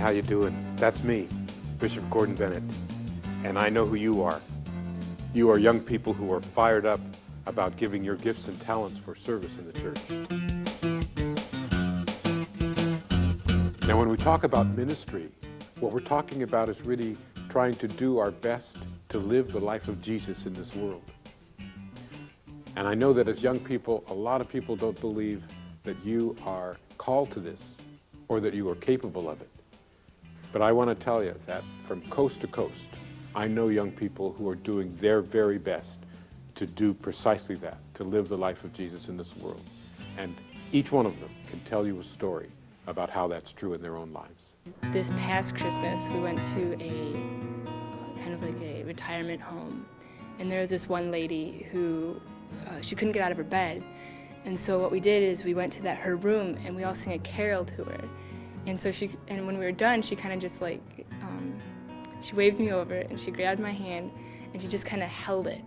how you doing? That's me, Bishop Gordon Bennett, and I know who you are. You are young people who are fired up about giving your gifts and talents for service in the church. Now, when we talk about ministry, what we're talking about is really trying to do our best to live the life of Jesus in this world. And I know that as young people, a lot of people don't believe that you are called to this or that you are capable of it. But I want to tell you that from coast to coast, I know young people who are doing their very best to do precisely that, to live the life of Jesus in this world. And each one of them can tell you a story about how that's true in their own lives. This past Christmas, we went to a kind of like a retirement home. And there was this one lady who, she couldn't get out of her bed. And so what we did is we went to her room and we all sang a carol to her. And so and when we were done, she kind of just like, she waved me over and she grabbed my hand and she just kind of held it.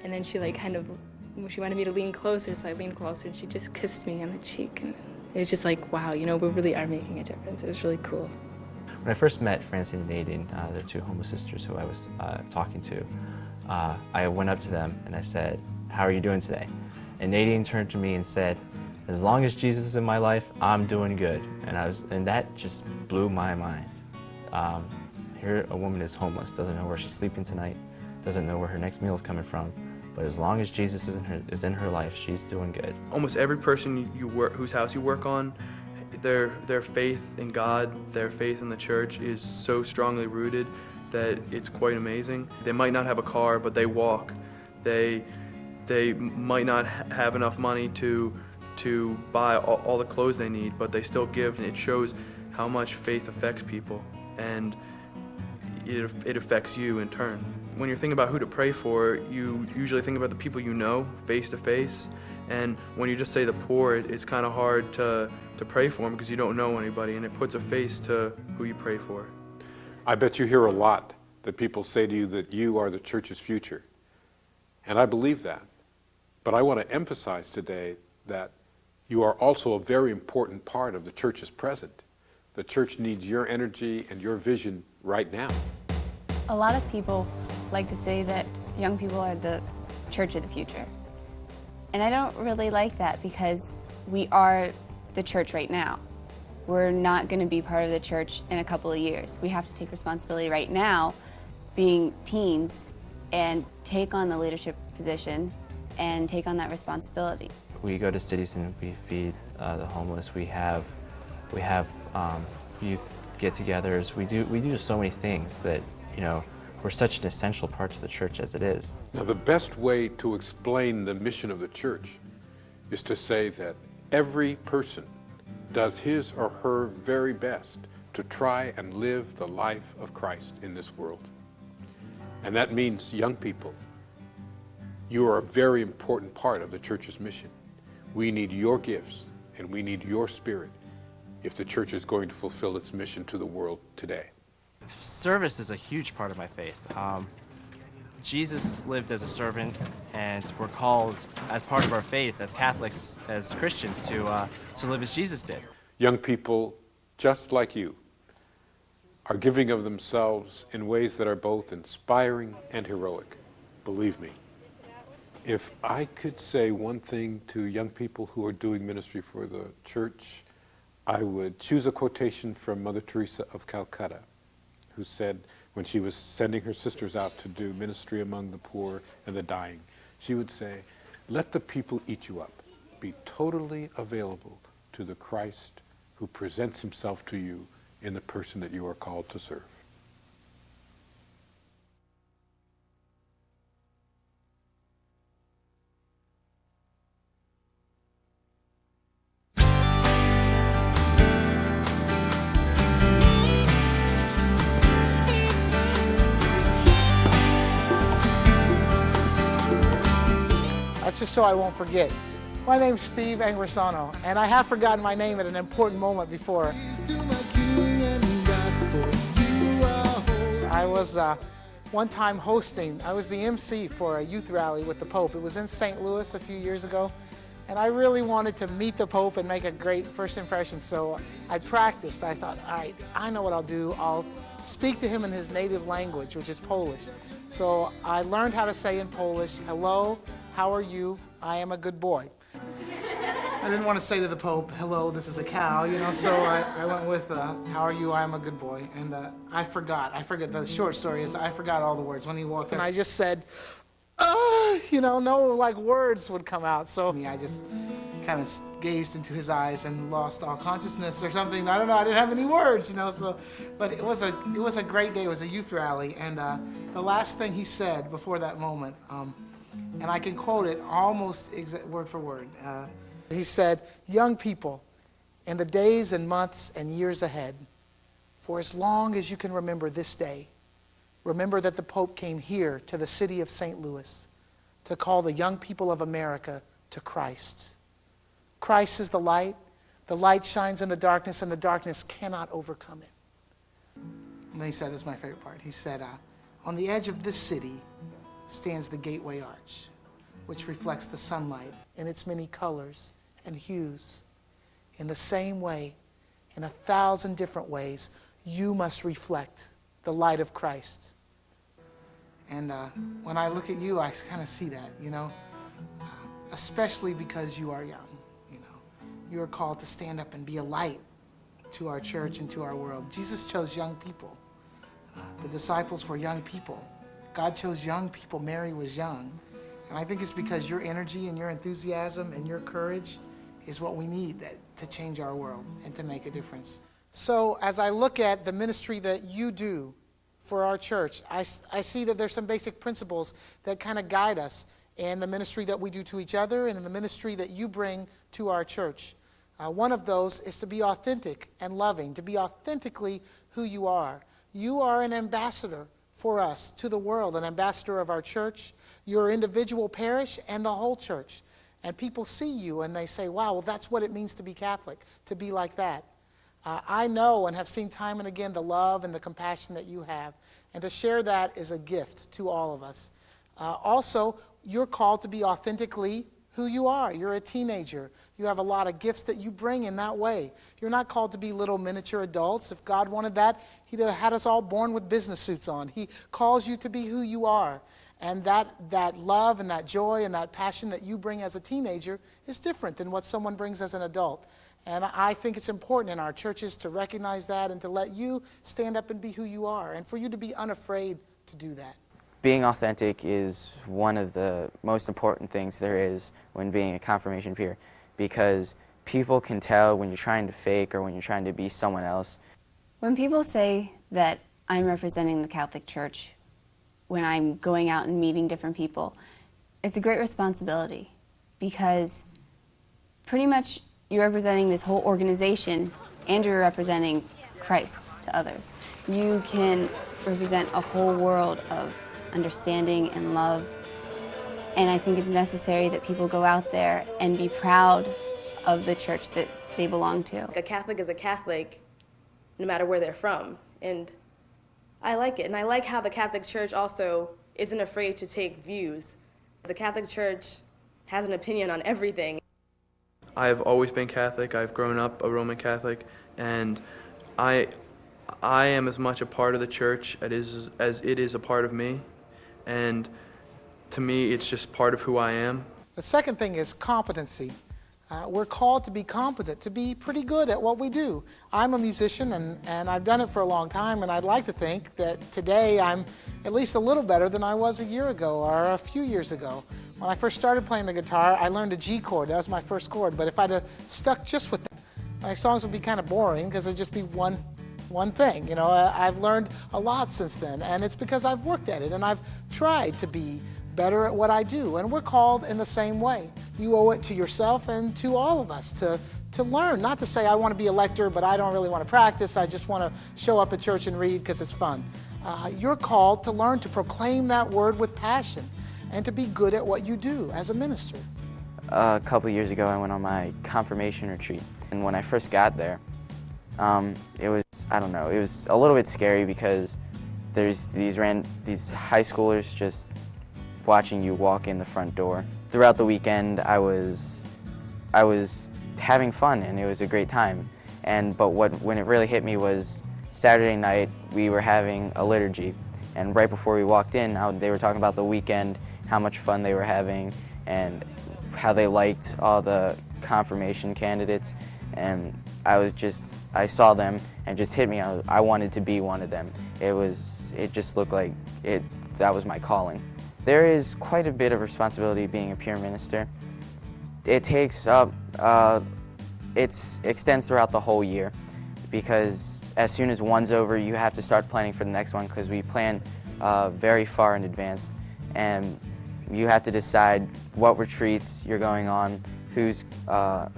And then she she wanted me to lean closer, so I leaned closer and she just kissed me on the cheek. And it was just like, wow, we really are making a difference. It was really cool. When I first met Francine and Nadine, they're two homeless sisters who I was talking to, I went up to them and I said, "How are you doing today?" And Nadine turned to me and said, "As long as Jesus is in my life, I'm doing good." And that just blew my mind. Here a woman is homeless, doesn't know where she's sleeping tonight, doesn't know where her next meal is coming from, but as long as Jesus is in her life, she's doing good. Almost every person whose house you work on, their faith in God, their faith in the church is so strongly rooted that it's quite amazing. They might not have a car, but they walk. They might not have enough money to buy all the clothes they need, but they still give. It shows how much faith affects people, and it affects you in turn. When you're thinking about who to pray for, you usually think about the people you know face to face, and when you just say the poor, it's kind of hard to pray for them because you don't know anybody, and it puts a face to who you pray for. I bet you hear a lot that people say to you that you are the church's future. And I believe that. But I want to emphasize today that you are also a very important part of the church's present. The church needs your energy and your vision right now. A lot of people like to say that young people are the church of the future. And I don't really like that because we are the church right now. We're not going to be part of the church in a couple of years. We have to take responsibility right now, being teens, and take on the leadership position and take on that responsibility. We go to cities and we feed the homeless. We have youth get-togethers. We do so many things that, we're such an essential part to the church as it is. Now, the best way to explain the mission of the church is to say that every person does his or her very best to try and live the life of Christ in this world. And that means young people. You are a very important part of the church's mission. We need your gifts and we need your spirit if the church is going to fulfill its mission to the world today. Service is a huge part of my faith. Jesus lived as a servant, and we're called, as part of our faith, as Catholics, as Christians, to live as Jesus did. Young people, just like you, are giving of themselves in ways that are both inspiring and heroic. Believe me. If I could say one thing to young people who are doing ministry for the church, I would choose a quotation from Mother Teresa of Calcutta, who said, when she was sending her sisters out to do ministry among the poor and the dying, she would say, "Let the people eat you up. Be totally available to the Christ who presents himself to you in the person that you are called to serve." That's just so I won't forget. My name's Steve Angrisano, and I have forgotten my name at an important moment before. I was one time hosting, I was the MC for a youth rally with the Pope. It was in St. Louis a few years ago, And I really wanted to meet the Pope and make a great first impression, so I practiced. I thought, all right, I know what I'll do. I'll speak to him in his native language, which is Polish. So I learned how to say in Polish, hello, how are you? I am a good boy. I didn't want to say to the Pope, hello, this is a cow, so I went with, how are you? I am a good boy. And I forgot. The short story is I forgot all the words. When he walked in, I just said, no words would come out. So I just kind of gazed into his eyes and lost all consciousness or something. I don't know, I didn't have any words, but it was a great day. It was a youth rally. And the last thing he said before that moment, and I can quote it almost word for word. He said, young people, in the days and months and years ahead, for as long as you can remember this day, remember that the Pope came here to the city of St. Louis to call the young people of America to Christ. Christ is the light. The light shines in the darkness, and the darkness cannot overcome it. And then he said, this is my favorite part, he said, on the edge of this city stands the Gateway Arch, which reflects the sunlight in its many colors and hues. In the same way, in 1,000 different ways, you must reflect the light of Christ. And when I look at you, I kind of see that, especially because you are young. You are called to stand up and be a light to our church and to our world. Jesus chose young people. The disciples were young people. God chose young people. Mary was young. And I think it's because your energy and your enthusiasm and your courage is what we need to change our world and to make a difference. So as I look at the ministry that you do for our church, I see that there's some basic principles that kind of guide us in the ministry that we do to each other and in the ministry that you bring to our church. One of those is to be authentic and loving, to be authentically who you are. You are an ambassador for us to the world, an ambassador of our church, your individual parish, and the whole church. And people see you and they say, wow, well, that's what it means to be Catholic, to be like that. I know and have seen time and again the love and the compassion that you have. And to share that is a gift to all of us. Also, you're called to be authentically who you are. You're a teenager. You have a lot of gifts that you bring in that way. You're not called to be little miniature adults. If God wanted that, He'd have had us all born with business suits on. He calls you to be who you are. And that love and that joy and that passion that you bring as a teenager is different than what someone brings as an adult. And I think it's important in our churches to recognize that and to let you stand up and be who you are and for you to be unafraid to do that. Being authentic is one of the most important things there is when being a confirmation peer, because people can tell when you're trying to fake or when you're trying to be someone else. When people say that I'm representing the Catholic Church, when I'm going out and meeting different people, it's a great responsibility because pretty much you're representing this whole organization and you're representing Christ to others. You can represent a whole world of understanding and love, and I think it's necessary that people go out there and be proud of the church that they belong to. A Catholic is a Catholic no matter where they're from, and I like it. And I like how the Catholic Church also isn't afraid to take views. The Catholic Church has an opinion on everything. I've always been Catholic. I've grown up a Roman Catholic, and I am as much a part of the church as it is a part of me. And to me, it's just part of who I am. The second thing is competency. We're called to be competent, to be pretty good at what we do. I'm a musician, and I've done it for a long time, and I'd like to think that today I'm at least a little better than I was a year ago or a few years ago. When I first started playing the guitar, I learned a G chord. That was my first chord. But if I'd have stuck just with that, my songs would be kind of boring because it'd just be one thing. I've learned a lot since then, and it's because I've worked at it, and I've tried to be better at what I do. And we're called in the same way. You owe it to yourself and to all of us to learn, not to say I want to be a lector, but I don't really want to practice. I just want to show up at church and read because it's fun. You're called to learn to proclaim that word with passion and to be good at what you do as a minister. A couple years ago, I went on my confirmation retreat, and when I first got there, it was a little bit scary because there's these high schoolers just watching you walk in the front door. Throughout the weekend, I was I was having fun and it was a great time. But when it really hit me was Saturday night. We were having a liturgy, and right before we walked in, they were talking about the weekend, how much fun they were having, and how they liked all the confirmation candidates. And I saw them and just hit me. I wanted to be one of them. It just looked like that was my calling. There is quite a bit of responsibility being a peer minister. It takes up, it extends throughout the whole year, because as soon as one's over, you have to start planning for the next one, because we plan very far in advance, and you have to decide what retreats you're going on, who's going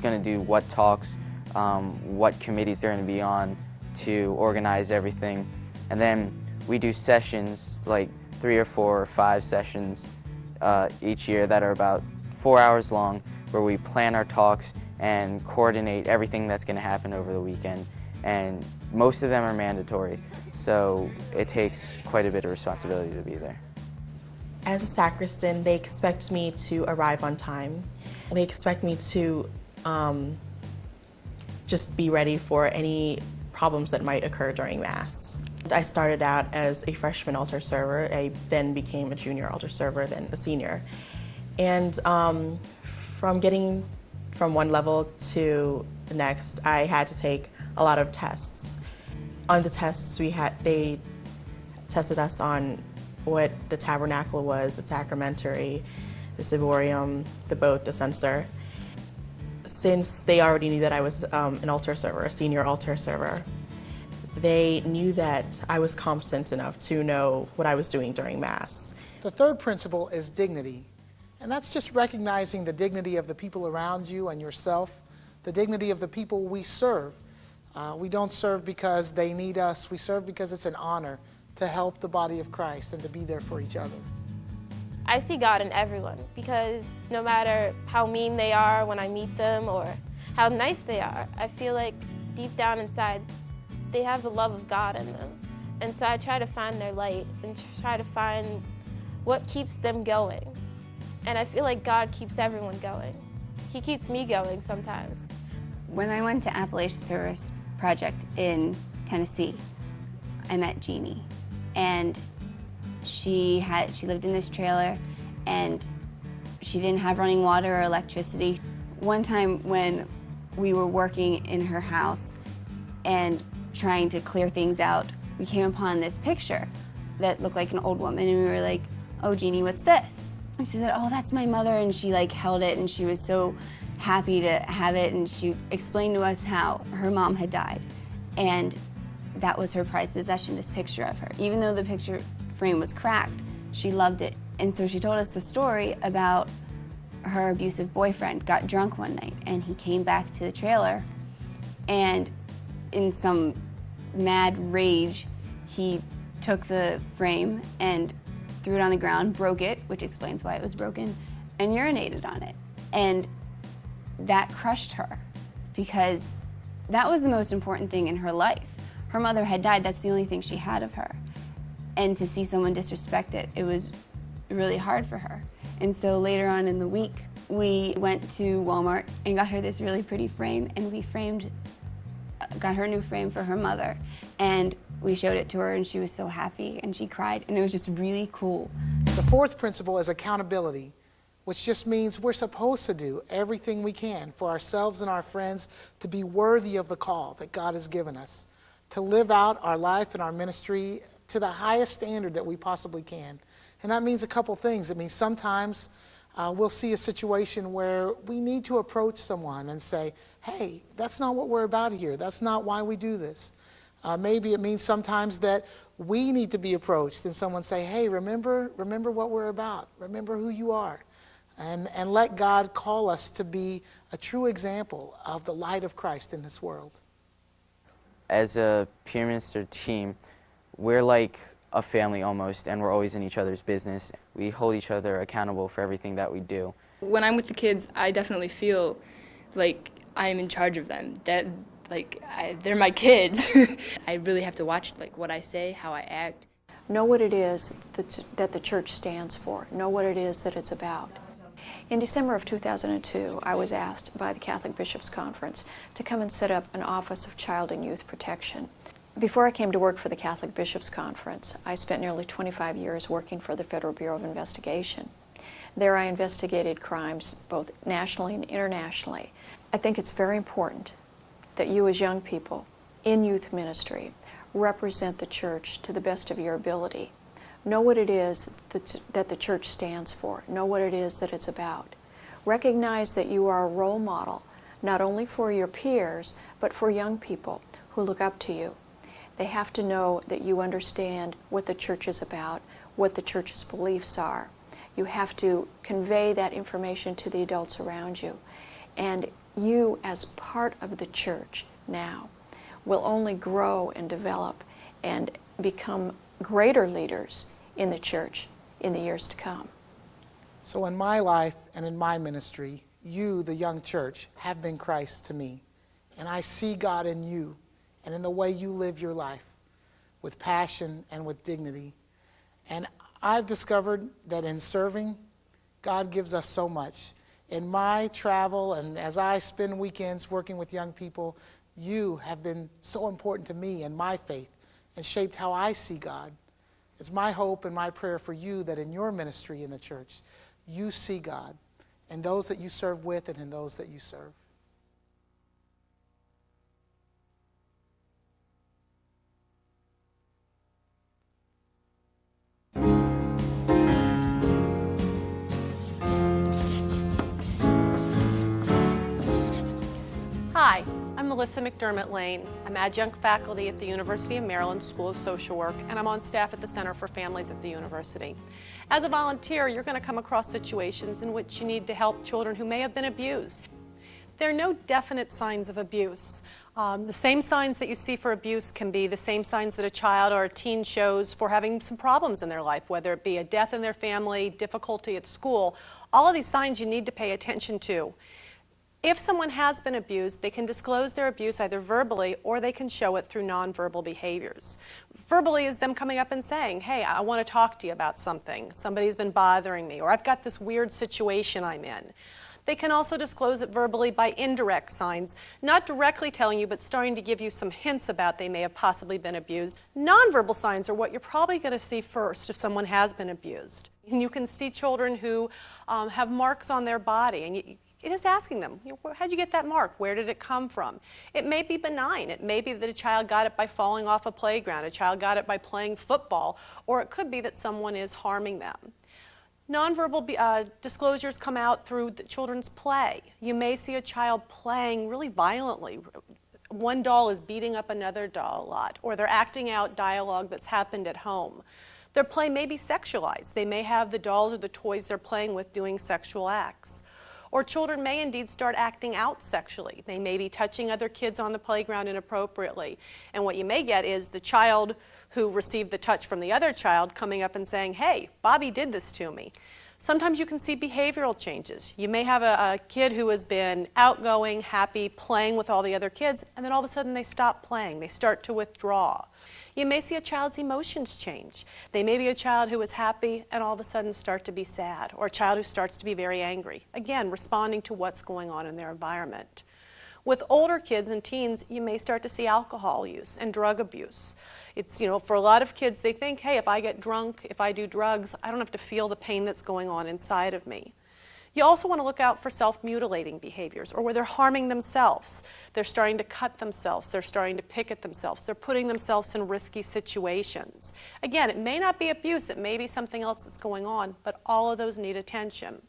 to do what talks, what committees they're going to be on to organize everything. And then we do sessions, like 3 or 4 or 5 sessions each year that are about 4 hours long, where we plan our talks and coordinate everything that's going to happen over the weekend. And most of them are mandatory, so it takes quite a bit of responsibility to be there. As a sacristan, they expect me to arrive on time. They expect me to just be ready for any problems that might occur during Mass. I started out as a freshman altar server. I then became a junior altar server, then a senior. And from getting from one level to the next, I had to take a lot of tests. On the tests, they tested us on what the tabernacle was, the sacramentary, the ciborium, the boat, the censer. Since they already knew that I was an altar server, a senior altar server, they knew that I was competent enough to know what I was doing during Mass. The third principle is dignity, and that's just recognizing the dignity of the people around you and yourself, the dignity of the people we serve. We don't serve because they need us. We serve because it's an honor to help the body of Christ and to be there for each other. I see God in everyone, because no matter how mean they are when I meet them or how nice they are, I feel like deep down inside they have the love of God in them. And so I try to find their light and try to find what keeps them going. And I feel like God keeps everyone going. He keeps me going sometimes. When I went to Appalachian Service Project in Tennessee, I met Jeannie, and she lived in this trailer, and she didn't have running water or electricity. One time when we were working in her house and trying to clear things out, we came upon this picture that looked like an old woman, and we were like, "Oh, Jeannie, what's this?" And she said, "Oh, that's my mother," and she held it, and she was so happy to have it, and she explained to us how her mom had died, and that was her prized possession, this picture of her. Even though the picture frame was cracked, she loved it. And so she told us the story about her abusive boyfriend got drunk one night, and he came back to the trailer, and in some mad rage, he took the frame and threw it on the ground, broke it, which explains why it was broken, and urinated on it. And that crushed her, because that was the most important thing in her life. Her mother had died, that's the only thing she had of her. And to see someone disrespect it, it was really hard for her. And so later on in the week, we went to Walmart and got her this really pretty frame, and we got her a new frame for her mother. And we showed it to her, and she was so happy, and she cried, and it was just really cool. The fourth principle is accountability, which just means we're supposed to do everything we can for ourselves and our friends to be worthy of the call that God has given us, to live out our life and our ministry to the highest standard that we possibly can. And that means a couple things. It means sometimes we'll see a situation where we need to approach someone and say, "Hey, that's not what we're about here. That's not why we do this." Maybe it means sometimes that we need to be approached and someone say, "Hey, remember what we're about. Remember who you are." And let God call us to be a true example of the light of Christ in this world. As a peer minister team, we're like a family almost, and we're always in each other's business. We hold each other accountable for everything that we do. When I'm with the kids, I definitely feel like I'm in charge of them. That they're my kids. I really have to watch what I say, how I act. Know what it is that the church stands for. Know what it is that it's about. In December of 2002, I was asked by the Catholic Bishops' Conference to come and set up an Office of Child and Youth Protection. Before I came to work for the Catholic Bishops' Conference, I spent nearly 25 years working for the Federal Bureau of Investigation. There I investigated crimes both nationally and internationally. I think it's very important that you as young people in youth ministry represent the church to the best of your ability. Know what it is that the church stands for. Know what it is that it's about. Recognize that you are a role model, not only for your peers, but for young people who look up to you. They have to know that you understand what the church is about, what the church's beliefs are. You have to convey that information to the adults around you. And you, as part of the church now, will only grow and develop and become greater leaders in the church in the years to come. So in my life and in my ministry, you, the young church, have been Christ to me. And I see God in you and in the way you live your life with passion and with dignity. And I've discovered that in serving, God gives us so much. In my travel and as I spend weekends working with young people, you have been so important to me and my faith and shaped how I see God. It's my hope and my prayer for you that in your ministry in the church, you see God in those that you serve with and in those that you serve. Hi, I'm Melissa McDermott Lane. I'm adjunct faculty at the University of Maryland School of Social Work, and I'm on staff at the Center for Families at the university. As a volunteer, you're going to come across situations in which you need to help children who may have been abused. There are no definite signs of abuse. The same signs that you see for abuse can be the same signs that a child or a teen shows for having some problems in their life, whether it be a death in their family, difficulty at school. All of these signs you need to pay attention to. If someone has been abused, they can disclose their abuse either verbally or they can show it through nonverbal behaviors. Verbally is them coming up and saying, hey, I want to talk to you about something. Somebody's been bothering me, or I've got this weird situation I'm in. They can also disclose it verbally by indirect signs, not directly telling you, but starting to give you some hints about they may have possibly been abused. Nonverbal signs are what you're probably going to see first if someone has been abused. And you can see children who have marks on their body, and just asking them, how'd you get that mark? Where did it come from? It may be benign. It may be that a child got it by falling off a playground, a child got it by playing football, or it could be that someone is harming them. Nonverbal disclosures come out through the children's play. You may see a child playing really violently. One doll is beating up another doll a lot, or they're acting out dialogue that's happened at home. Their play may be sexualized. They may have the dolls or the toys they're playing with doing sexual acts. Or children may indeed start acting out sexually. They may be touching other kids on the playground inappropriately. And what you may get is the child who received the touch from the other child coming up and saying, hey, Bobby did this to me. Sometimes you can see behavioral changes. You may have a kid who has been outgoing, happy, playing with all the other kids, and then all of a sudden they stop playing. They start to withdraw. You may see a child's emotions change. They may be a child who is happy and all of a sudden start to be sad, or a child who starts to be very angry. Again, responding to what's going on in their environment. With older kids and teens, you may start to see alcohol use and drug abuse. It's, for a lot of kids, they think, hey, if I get drunk, if I do drugs, I don't have to feel the pain that's going on inside of me. You also want to look out for self-mutilating behaviors, or where they're harming themselves. They're starting to cut themselves. They're starting to pick at themselves. They're putting themselves in risky situations. Again, it may not be abuse. It may be something else that's going on, but all of those need attention.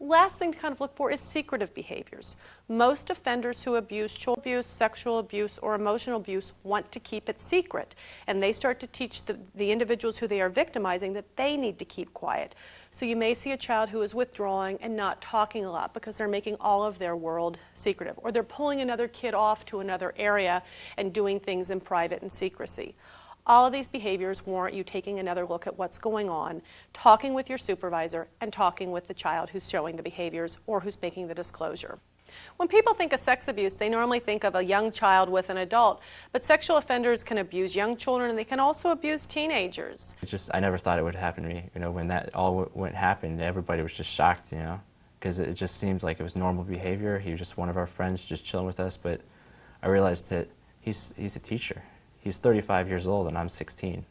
Last thing to kind of look for is secretive behaviors. Most offenders who abuse child abuse, sexual abuse, or emotional abuse want to keep it secret, and they start to teach the individuals who they are victimizing that they need to keep quiet. So you may see a child who is withdrawing and not talking a lot because they're making all of their world secretive, or they're pulling another kid off to another area and doing things in private and secrecy. All of these behaviors warrant you taking another look at what's going on, talking with your supervisor, and talking with the child who's showing the behaviors or who's making the disclosure. When people think of sex abuse, they normally think of a young child with an adult, but sexual offenders can abuse young children and they can also abuse teenagers. I never thought it would happen to me. When that all happened, everybody was just shocked, because it just seemed like it was normal behavior. He was just one of our friends, just chilling with us. But I realized that he's a teacher. He's 35 years old, and I'm 16.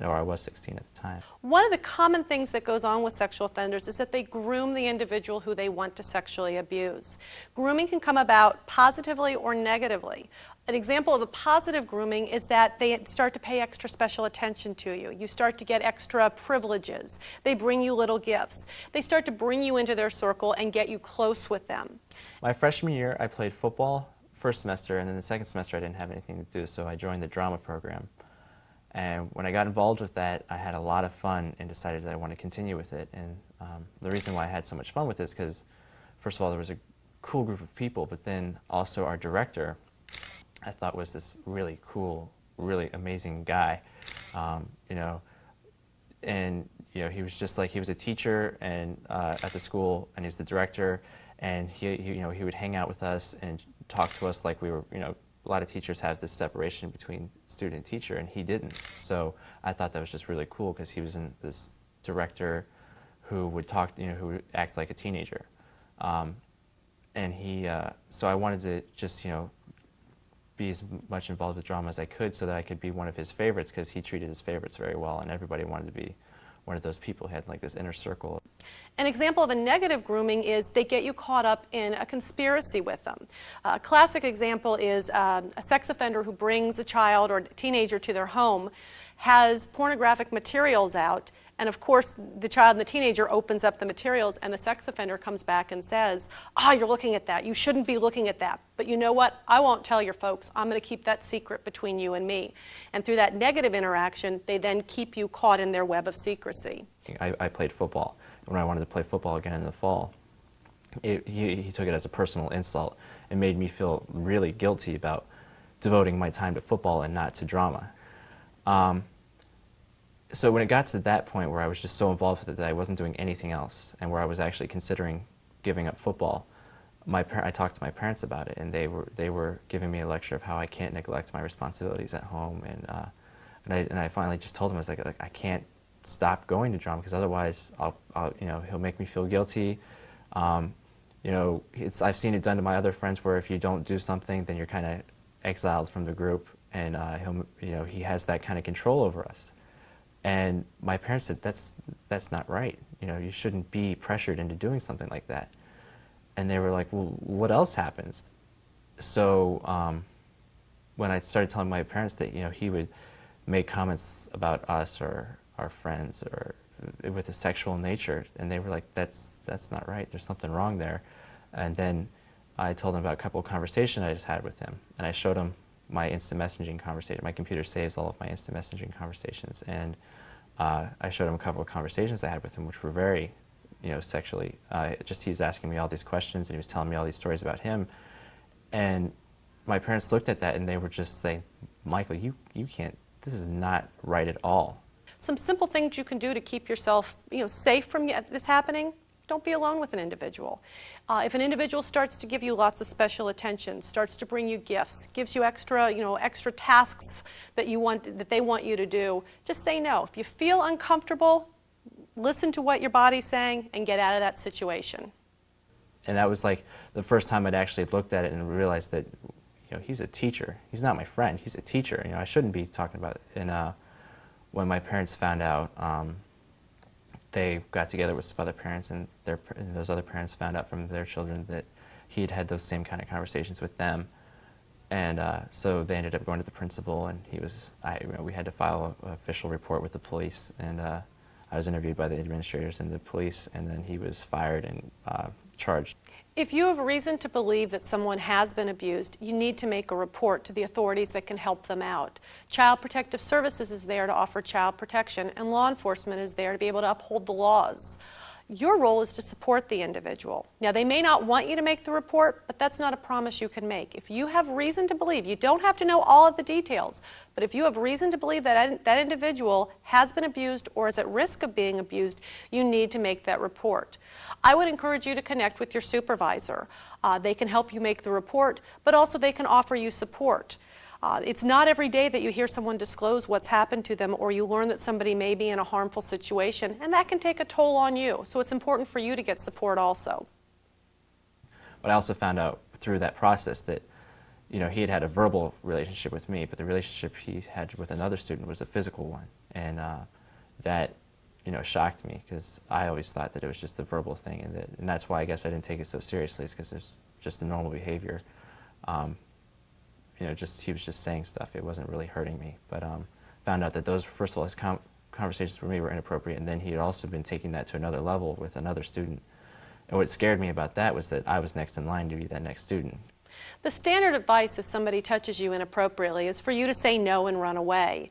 Or I was 16 at the time. One of the common things that goes on with sexual offenders is that they groom the individual who they want to sexually abuse. Grooming can come about positively or negatively. An example of a positive grooming is that they start to pay extra special attention to you. You start to get extra privileges. They bring you little gifts. They start to bring you into their circle and get you close with them. My freshman year, I played football first semester, and then the second semester I didn't have anything to do, so I joined the drama program. And when I got involved with that, I had a lot of fun and decided that I want to continue with it. And the reason why I had so much fun with this is because, first of all, there was a cool group of people, but then also our director, I thought was this really cool, really amazing guy, you know. And you know, he was just like, he was a teacher and at the school, and he was the director, and he would hang out with us and talk to us like we were, you know. A lot of teachers have this separation between student and teacher, and he didn't. So I thought that was just really cool because he was this director who would talk, you know, who would act like a teenager. And so I wanted to just, you know, be as much involved with drama as I could so that I could be one of his favorites, because he treated his favorites very well, and everybody wanted to be one of those people who had like this inner circle. An example of a negative grooming is they get you caught up in a conspiracy with them. A classic example is a sex offender who brings a child or a teenager to their home, has pornographic materials out, and of course the child and the teenager opens up the materials, and the sex offender comes back and says, you're looking at that. You shouldn't be looking at that. But you know what? I won't tell your folks. I'm going to keep that secret between you and me. And through that negative interaction, they then keep you caught in their web of secrecy. I played football. When I wanted to play football again in the fall, he took it as a personal insult. It made me feel really guilty about devoting my time to football and not to drama. So when it got to that point where I was just so involved with it that I wasn't doing anything else, and where I was actually considering giving up football, I talked to my parents about it, and they were giving me a lecture of how I can't neglect my responsibilities at home, and I finally just told them, I was like I can't stop going to drama because otherwise he'll make me feel guilty. You know, I've seen it done to my other friends where if you don't do something, then you're kind of exiled from the group, and he has that kind of control over us. And my parents said, that's not right. You know, you shouldn't be pressured into doing something like that. And they were like, well, what else happens? So when I started telling my parents that, you know, he would make comments about us or our friends or with a sexual nature, and they were like, that's not right. There's something wrong there. And then I told them about a couple of conversations I just had with him, and I showed him my instant messaging conversation. My computer saves all of my instant messaging conversations, and I showed him a couple of conversations I had with him, which were very, you know, sexually. He's asking me all these questions, and he was telling me all these stories about him, and my parents looked at that and they were just saying, Michael, you can't. This is not right at all. Some simple things you can do to keep yourself, you know, safe from this happening. Don't be alone with an individual. If an individual starts to give you lots of special attention, starts to bring you gifts, gives you extra tasks that they want you to do, just say no. If you feel uncomfortable, listen to what your body's saying and get out of that situation. And that was like the first time I'd actually looked at it and realized that, you know, he's a teacher. He's not my friend. He's a teacher. You know, I shouldn't be talking about it. And when my parents found out, they got together with some other parents, and those other parents found out from their children that he had had those same kind of conversations with them. And so they ended up going to the principal, and we had to file an official report with the police. And I was interviewed by the administrators and the police, and then he was fired and charged. If you have reason to believe that someone has been abused, you need to make a report to the authorities that can help them out. Child Protective Services is there to offer child protection, and law enforcement is there to be able to uphold the laws. Your role is to support the individual. Now, they may not want you to make the report, but that's not a promise you can make. If you have reason to believe, you don't have to know all of the details, but if you have reason to believe that that individual has been abused or is at risk of being abused, you need to make that report. I would encourage you to connect with your supervisor. They can help you make the report, but also they can offer you support. It's not every day that you hear someone disclose what's happened to them, or you learn that somebody may be in a harmful situation, and that can take a toll on you. So it's important for you to get support also. But I also found out through that process that, he had had a verbal relationship with me, but the relationship he had with another student was a physical one. And that, shocked me, because I always thought that it was just a verbal thing, and that's why I guess I didn't take it so seriously, is because it's just a normal behavior. He was just saying stuff. It wasn't really hurting me. But found out that those, first of all, his conversations with me were inappropriate, and then he had also been taking that to another level with another student. And what scared me about that was that I was next in line to be that next student. The standard advice if somebody touches you inappropriately is for you to say no and run away.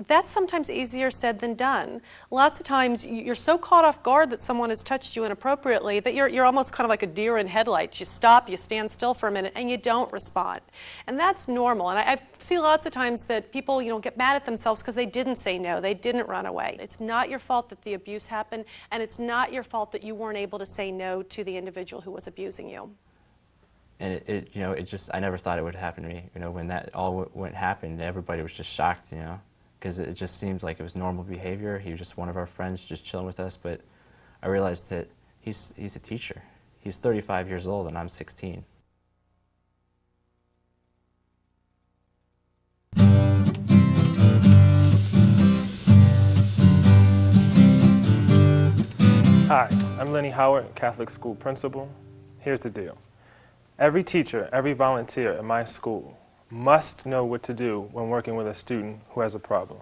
That's sometimes easier said than done. Lots of times you're so caught off guard that someone has touched you inappropriately that you're almost kind of like a deer in headlights. You stop, you stand still for a minute, and you don't respond. And that's normal. And I see lots of times that people, get mad at themselves because they didn't say no, they didn't run away. It's not your fault that the abuse happened, and it's not your fault that you weren't able to say no to the individual who was abusing you. And I never thought it would happen to me. When that all happened, everybody was just shocked, because it just seemed like it was normal behavior. He was just one of our friends just chilling with us, but I realized that he's a teacher. He's 35 years old and I'm 16. Hi, I'm Lenny Howard, Catholic school principal. Here's the deal. Every teacher, every volunteer at my school must know what to do when working with a student who has a problem.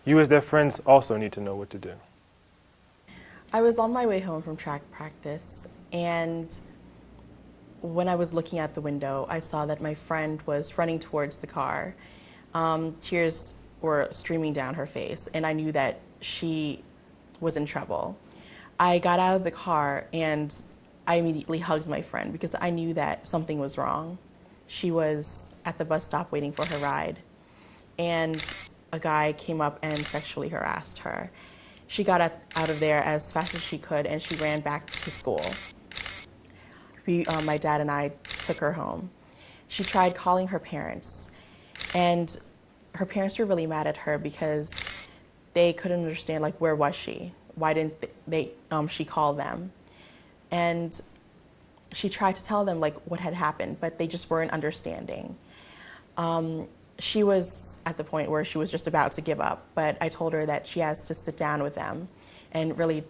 You as their friends also need to know what to do. I was on my way home from track practice, and when I was looking out the window, I saw that my friend was running towards the car. Tears were streaming down her face, and I knew that she was in trouble. I got out of the car and I immediately hugged my friend because I knew that something was wrong. She was at the bus stop waiting for her ride, and a guy came up and sexually harassed her. She got out of there as fast as she could, and she ran back to school. My dad and I took her home. She tried calling her parents, and her parents were really mad at her because they couldn't understand, where was she? Why didn't she call them? And she tried to tell them what had happened, but they just weren't understanding. She was at the point where she was just about to give up, but I told her that she has to sit down with them and really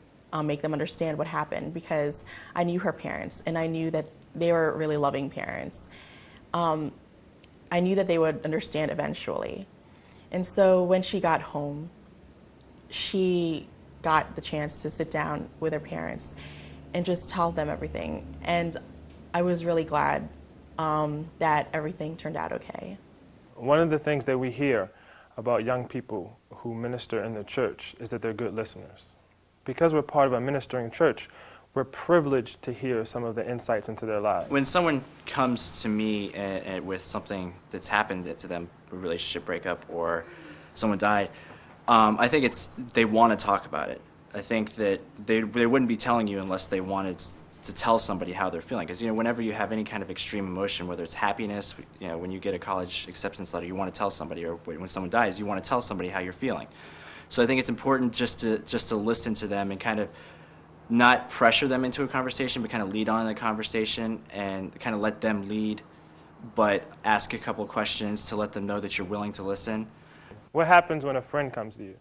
make them understand what happened, because I knew her parents and I knew that they were really loving parents. I knew that they would understand eventually. And so when she got home, she got the chance to sit down with her parents and just tell them everything. And I was really glad that everything turned out okay. One of the things that we hear about young people who minister in the church is that they're good listeners. Because we're part of a ministering church, we're privileged to hear some of the insights into their lives. When someone comes to me with something that's happened to them, a relationship breakup or someone died, I think they want to talk about it. I think that they wouldn't be telling you unless they wanted to tell somebody how they're feeling. Because whenever you have any kind of extreme emotion, whether it's happiness, when you get a college acceptance letter, you want to tell somebody, or when someone dies, you want to tell somebody how you're feeling. So I think it's important just to listen to them and kind of not pressure them into a conversation, but kind of lead on the conversation and kind of let them lead, but ask a couple of questions to let them know that you're willing to listen. What happens when a friend comes to you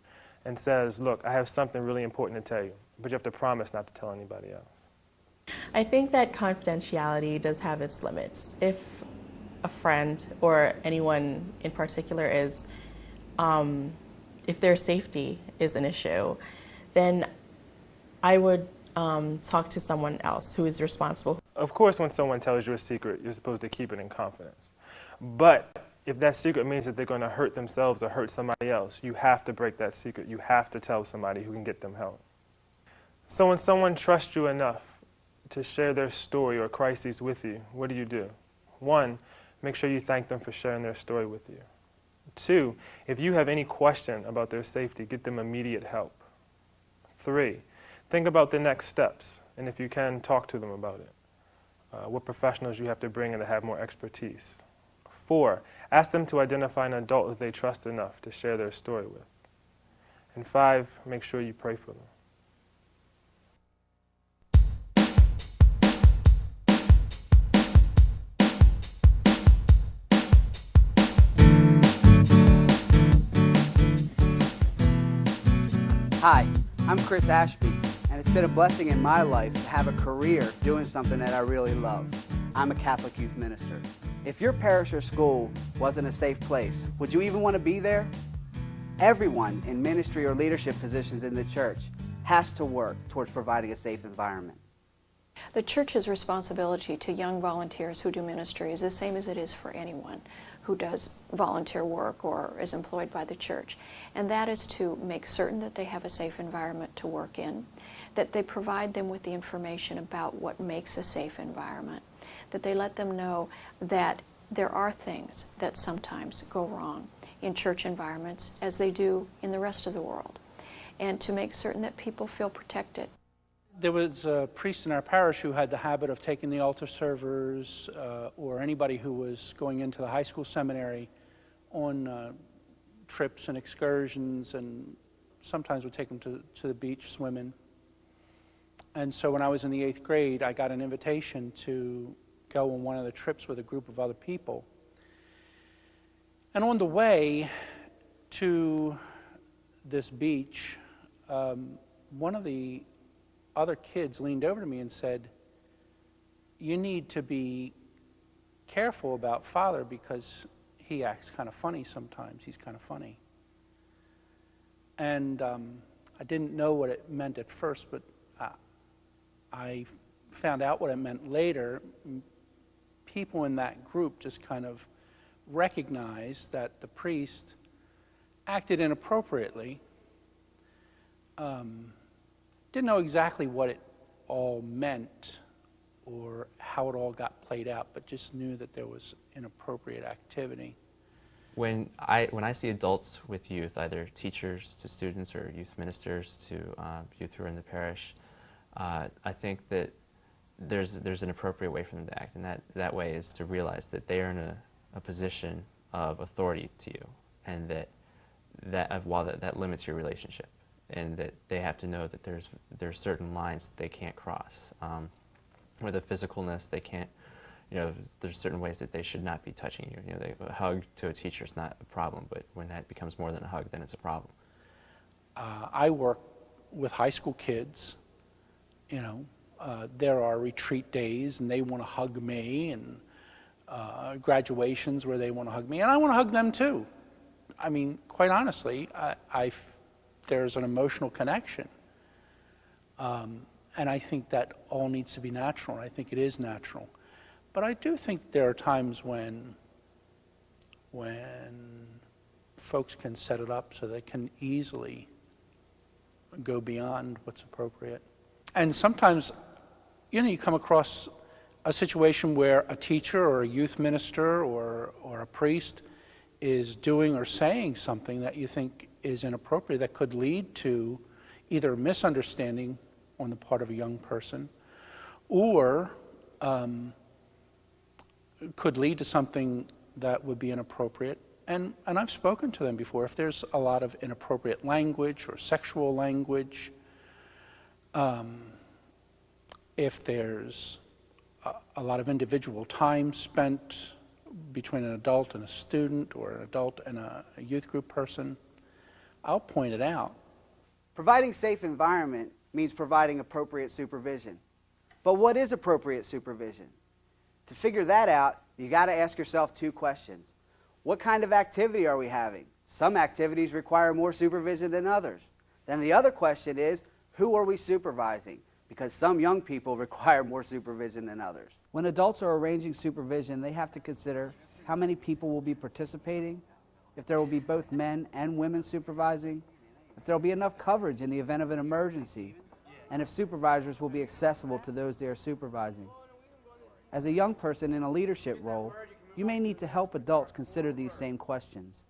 and says, look, I have something really important to tell you, but you have to promise not to tell anybody else? I think that confidentiality does have its limits. If a friend or anyone in particular is, if their safety is an issue, then I would talk to someone else who is responsible. Of course, when someone tells you a secret, you're supposed to keep it in confidence. But if that secret means that they're going to hurt themselves or hurt somebody else, you have to break that secret. You have to tell somebody who can get them help. So when someone trusts you enough to share their story or crises with you, what do? 1, make sure you thank them for sharing their story with you. 2, if you have any question about their safety, get them immediate help. 3, think about the next steps, and if you can, talk to them about it. What professionals you have to bring in to have more expertise. 4, ask them to identify an adult that they trust enough to share their story with. And 5, make sure you pray for them. Hi, I'm Chris Ashby, and it's been a blessing in my life to have a career doing something that I really love. I'm a Catholic youth minister. If your parish or school wasn't a safe place, would you even want to be there? Everyone in ministry or leadership positions in the church has to work towards providing a safe environment. The church's responsibility to young volunteers who do ministry is the same as it is for anyone who does volunteer work or is employed by the church, and that is to make certain that they have a safe environment to work in, that they provide them with the information about what makes a safe environment, that they let them know that there are things that sometimes go wrong in church environments as they do in the rest of the world, and to make certain that people feel protected. There was a priest in our parish who had the habit of taking the altar servers or anybody who was going into the high school seminary on trips and excursions, and sometimes would take them to the beach swimming. And so when I was in the 8th grade, I got an invitation to go on one of the trips with a group of other people. And on the way to this beach, one of the other kids leaned over to me and said, "You need to be careful about Father because he acts kind of funny sometimes. He's kind of funny." And I didn't know what it meant at first, but I found out what it meant later. People in that group just kind of recognized that the priest acted inappropriately. Didn't know exactly what it all meant or how it all got played out, but just knew that there was inappropriate activity. When I see adults with youth, either teachers to students or youth ministers to youth who are in the parish, I think that there's an appropriate way for them to act, and that way is to realize that they are in a position of authority to you, and that limits your relationship, and that they have to know that there's certain lines that they can't cross. Or the physicalness, they can't, there's certain ways that they should not be touching you. A hug to a teacher is not a problem, but when that becomes more than a hug, then it's a problem. I work with high school kids. There are retreat days, and they want to hug me, and graduations where they want to hug me, and I want to hug them too. I mean, quite honestly, there's an emotional connection. And I think that all needs to be natural, and I think it is natural. But I do think there are times when folks can set it up so they can easily go beyond what's appropriate. And sometimes, you come across a situation where a teacher or a youth minister or a priest is doing or saying something that you think is inappropriate that could lead to either a misunderstanding on the part of a young person or could lead to something that would be inappropriate. And I've spoken to them before. If there's a lot of inappropriate language or sexual language, if there's a lot of individual time spent between an adult and a student or an adult and a youth group person, I'll point it out. Providing safe environment means providing appropriate supervision. But what is appropriate supervision? To figure that out, you got to ask yourself two questions. What kind of activity are we having? Some activities require more supervision than others. Then the other question is, who are we supervising? Because some young people require more supervision than others. When adults are arranging supervision, they have to consider how many people will be participating, if there will be both men and women supervising, if there will be enough coverage in the event of an emergency, and if supervisors will be accessible to those they are supervising. As a young person in a leadership role, you may need to help adults consider these same questions.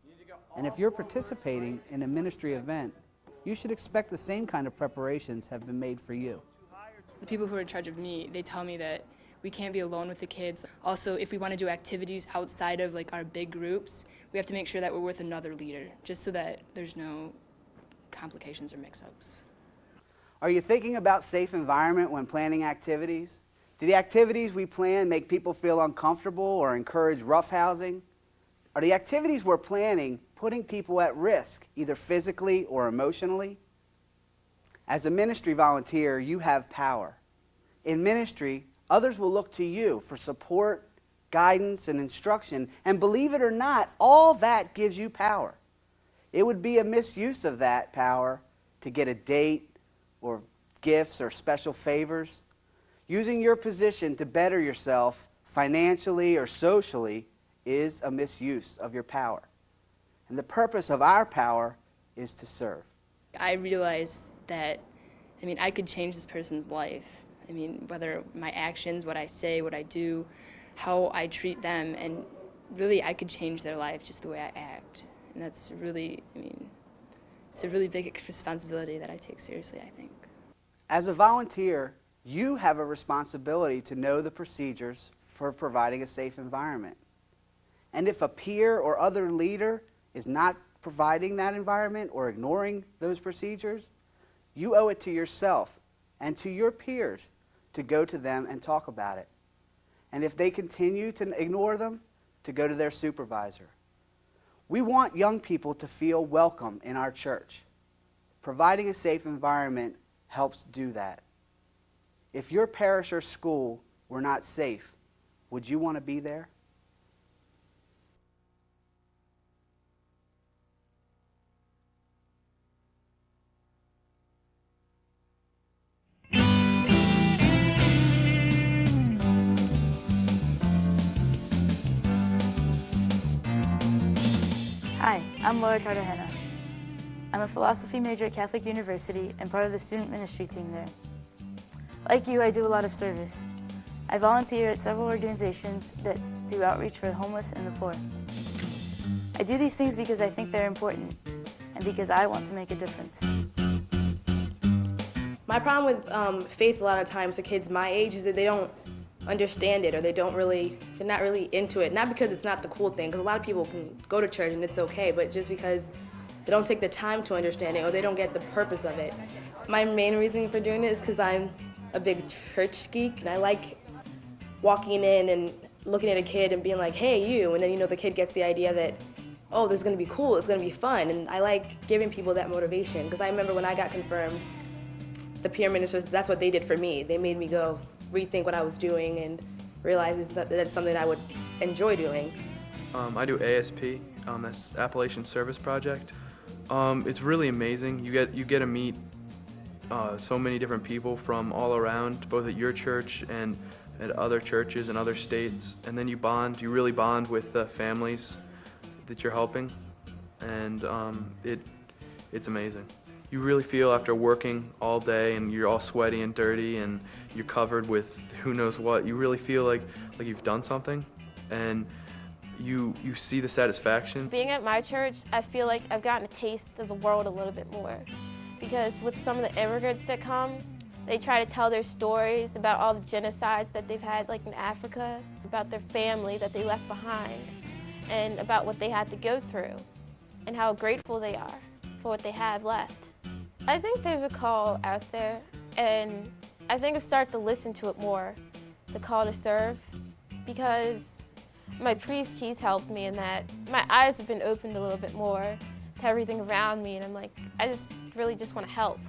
And if you're participating in a ministry event, you should expect the same kind of preparations have been made for you. The people who are in charge of me, they tell me that we can't be alone with the kids. Also, if we want to do activities outside of our big groups, we have to make sure that we're with another leader, just so that there's no complications or mix-ups. Are you thinking about safe environment when planning activities? Do the activities we plan make people feel uncomfortable or encourage roughhousing? Are the activities we're planning putting people at risk, either physically or emotionally? As a ministry volunteer, you have power. In ministry, others will look to you for support, guidance, and instruction, and believe it or not, all that gives you power. It would be a misuse of that power to get a date or gifts or special favors. Using your position to better yourself financially or socially is a misuse of your power. And the purpose of our power is to serve. I realized that, I could change this person's life. Whether my actions, what I say, what I do, how I treat them, and really I could change their life just the way I act. And that's really, it's a really big responsibility that I take seriously, I think. As a volunteer, you have a responsibility to know the procedures for providing a safe environment. And if a peer or other leader is not providing that environment or ignoring those procedures, you owe it to yourself and to your peers to go to them and talk about it. And if they continue to ignore them, to go to their supervisor. We want young people to feel welcome in our church. Providing a safe environment helps do that. If your parish or school were not safe, would you want to be there? Hi, I'm Laura Cartagena. I'm a philosophy major at Catholic University and part of the student ministry team there. Like you, I do a lot of service. I volunteer at several organizations that do outreach for the homeless and the poor. I do these things because I think they're important and because I want to make a difference. My problem with faith a lot of times for kids my age is that they don't understand it, or they're not really into it. Not because it's not the cool thing, because a lot of people can go to church and it's okay, but just because they don't take the time to understand it, or they don't get the purpose of it. My main reason for doing it is because I'm a big church geek, and I like walking in and looking at a kid and being like, hey, you, and then the kid gets the idea that, oh, this is going to be cool, it's going to be fun, and I like giving people that motivation, because I remember when I got confirmed, the peer ministers, that's what they did for me. They made me go rethink what I was doing and realize that that's something I would enjoy doing. I do ASP, that's Appalachian Service Project. It's really amazing. You get to meet so many different people from all around, both at your church and at other churches and other states, and then you really bond with the families that you're helping, and it's amazing. You really feel after working all day and you're all sweaty and dirty and you're covered with who knows what, you really feel like you've done something, and you see the satisfaction. Being at my church, I feel like I've gotten a taste of the world a little bit more, because with some of the immigrants that come, they try to tell their stories about all the genocides that they've had, like in Africa, about their family that they left behind, and about what they had to go through, and how grateful they are for what they have left. I think there's a call out there, and I think I've started to listen to it more, the call to serve, because my priest, he's helped me in that my eyes have been opened a little bit more to everything around me, and I'm like, I just really just want to help.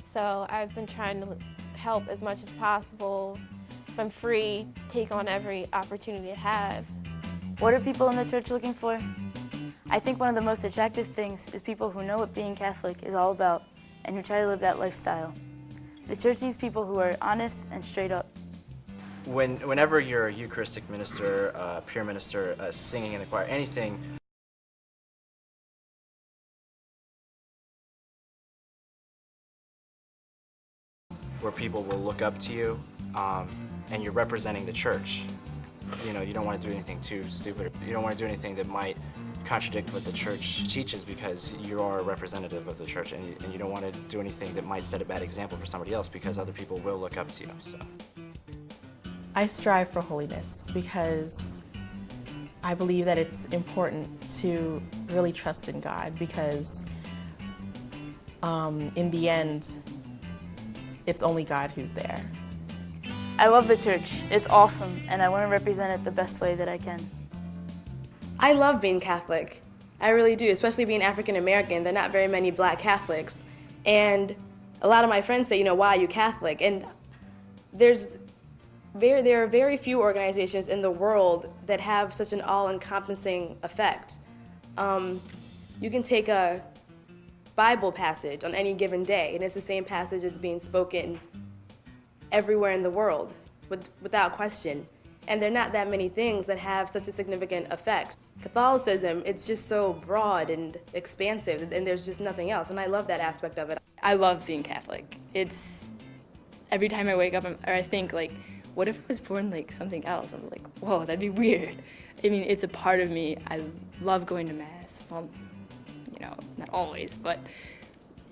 So I've been trying to help as much as possible. If I'm free, take on every opportunity I have. What are people in the church looking for? I think one of the most attractive things is people who know what being Catholic is all about and who try to live that lifestyle. The church needs people who are honest and straight up. Whenever you're a Eucharistic minister, peer minister, singing in the choir, anything, where people will look up to you, and you're representing the church. You don't want to do anything too stupid. You don't want to do anything that might contradict what the church teaches, because you are a representative of the church, and you don't want to do anything that might set a bad example for somebody else, because other people will look up to you. So I strive for holiness because I believe that it's important to really trust in God, because in the end, it's only God who's there. I love the church. It's awesome, and I want to represent it the best way that I can. I love being Catholic. I really do, especially being African American. There are not very many black Catholics. And a lot of my friends say, why are you Catholic? And there are very few organizations in the world that have such an all-encompassing effect. You can take a Bible passage on any given day, and it's the same passage as being spoken everywhere in the world, without question. And there are not that many things that have such a significant effect. Catholicism, it's just so broad and expansive, and there's just nothing else, and I love that aspect of it. I love being Catholic. It's every time I wake up, or I think, like, what if I was born like something else? I'm like, whoa, that'd be weird. I mean, it's a part of me. I love going to Mass. Well, not always, but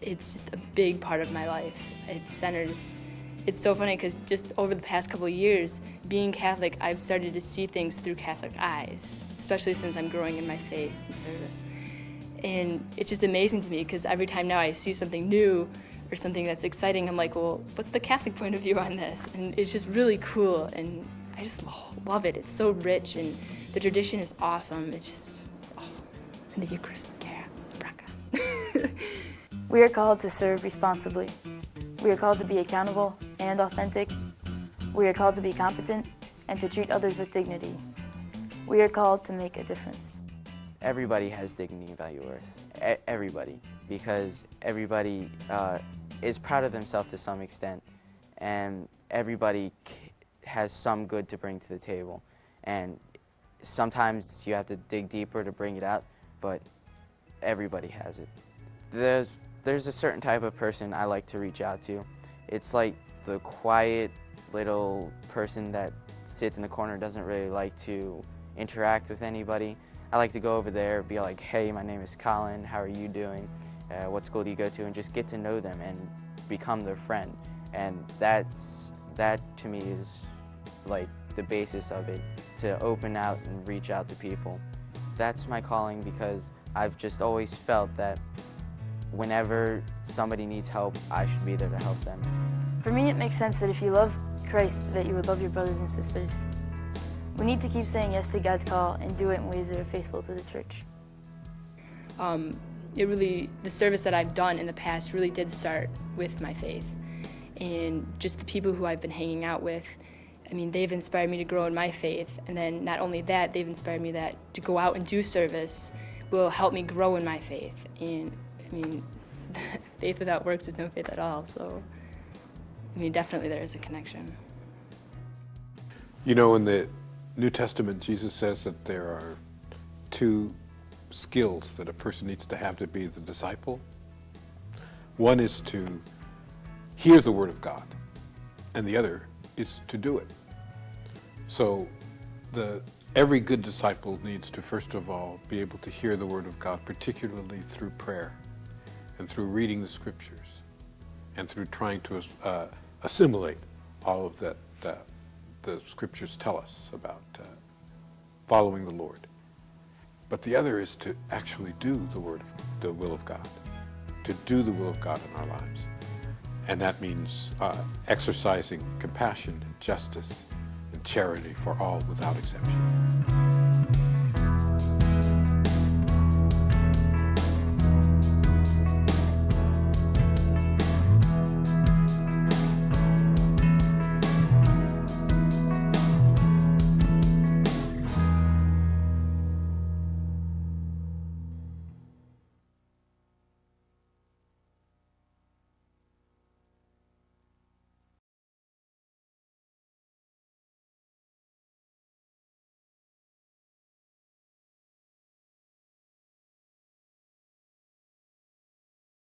it's just a big part of my life. It's so funny because just over the past couple of years, being Catholic, I've started to see things through Catholic eyes, especially since I'm growing in my faith and service. And it's just amazing to me because every time now I see something new or something that's exciting, I'm like, well, what's the Catholic point of view on this? And it's just really cool, and I just love it. It's so rich, and the tradition is awesome. It's just, and the Eucharist, We are called to serve responsibly. We are called to be accountable and authentic. We are called to be competent and to treat others with dignity. We are called to make a difference. Everybody has dignity and value worth. Everybody. Because everybody is proud of themselves to some extent, and everybody has some good to bring to the table. And sometimes you have to dig deeper to bring it out, but everybody has it. There's a certain type of person I like to reach out to. It's like the quiet little person that sits in the corner, doesn't really like to interact with anybody. I like to go over there, be like, hey, my name is Colin, how are you doing? What school do you go to? And just get to know them and become their friend. And that to me is like the basis of it, to open out and reach out to people. That's my calling, because I've just always felt that whenever somebody needs help, I should be there to help them. For me, it makes sense that if you love Christ, that you would love your brothers and sisters. We need to keep saying yes to God's call and do it in ways that are faithful to the church. The service that I've done in the past really did start with my faith. And just the people who I've been hanging out with, I mean, they've inspired me to grow in my faith. And then not only that, they've inspired me that to go out and do service will help me grow in my faith. And I mean, faith without works is no faith at all. So, I mean, definitely there is a connection. In the New Testament, Jesus says that there are two skills that a person needs to have to be the disciple. One is to hear the Word of God, and the other is to do it. So every good disciple needs to, first of all, be able to hear the Word of God, particularly through prayer and through reading the Scriptures and through trying to assimilate all of that the Scriptures tell us about following the Lord. But the other is to actually do the will of God, to do the will of God in our lives. And that means exercising compassion and justice and charity for all without exception.